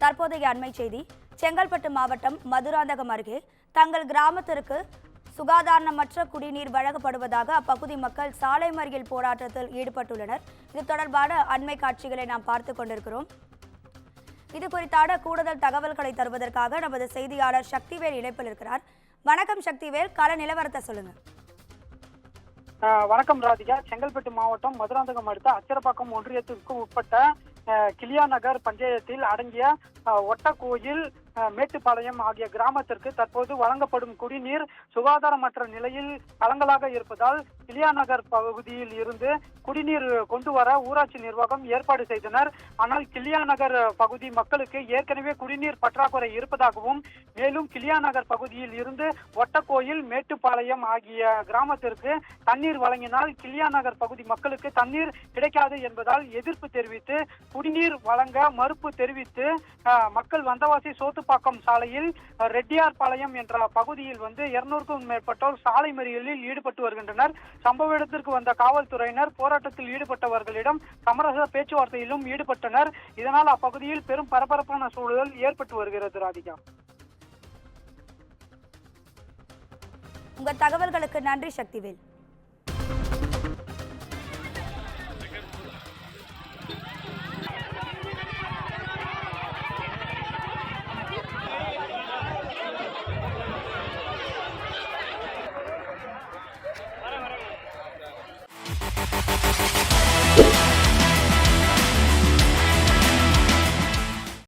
தற்போதைய அண்மை செய்தி. செங்கல்பட்டு மாவட்டம் மதுராந்தகம் அருகே தங்கள் கிராமத்திற்கு சுகாதாரமற்ற குடிநீர் வழங்கப்படுவதாக அப்பகுதி மக்கள் சாலை மறியல் போராட்டத்தில் ஈடுபட்டுள்ளனர். இது தொடர்பான அண்மை காட்சிகளை நாம் பார்த்து கொண்டிருக்கிறோம். இது குறித்தான கூடுதல் தகவல்களை தருவதற்காக நமது செய்தியாளர் சக்திவேல் இணைப்பில் இருக்கிறார். வணக்கம் சக்திவேல், கள நிலவரத்தை சொல்லுங்க. வணக்கம் ராதிகா. செங்கல்பட்டு மாவட்டம் மதுராந்தகம் அடுத்த அச்சரப்பாக்கம் ஒன்றியத்திற்கு உட்பட்ட கிளியா நகர் பஞ்சாயத்தில் அடங்கிய ஒட்டக்கோயில், மேட்டுப்பாளையம் ஆகிய கிராமத்திற்கு தற்போது வழங்கப்படும் குடிநீர் சுகாதாரமற்ற நிலையில் கலங்கலாக இருப்பதால் கிளியா நகர் பகுதியில் இருந்து குடிநீர் கொண்டு வர ஊராட்சி நிர்வாகம் ஏற்பாடு செய்தனர். ஆனால் கிளியா நகர் பகுதி மக்களுக்கு ஏற்கனவே குடிநீர் பற்றாக்குறை இருப்பதாகவும், மேலும் கிளியா நகர் பகுதியில் இருந்து ஒட்டக்கோயில், மேட்டுப்பாளையம் ஆகிய கிராமத்திற்கு தண்ணீர் வழங்கினால் கிளியா நகர் பகுதி மக்களுக்கு தண்ணீர் கிடைக்காது என்பதால் எதிர்ப்பு தெரிவித்து குடிநீர் வழங்க மறுப்பு தெரிவித்து மக்கள் வந்தவாசி சோத்துப்பாக்கம் சாலையில் ரெட்டியார் பாளையம் என்ற பகுதியில் 200க்கும் மேற்பட்டோர் சாலை மறியலில் ஈடுபட்டு வருகின்றனர். சம்பவ இடத்திற்கு வந்த காவல்துறையினர் போராட்டத்தில் ஈடுபட்டவர்களிடம் சமரச பேச்சுவார்த்தையிலும் ஈடுபட்டனர். இதனால் அப்பகுதியில் பெரும் பரபரப்பான சூழல் ஏற்பட்டு வருகிறது. ராதிகா, உங்கள் தகவல்களுக்கு நன்றி சக்திவேல்.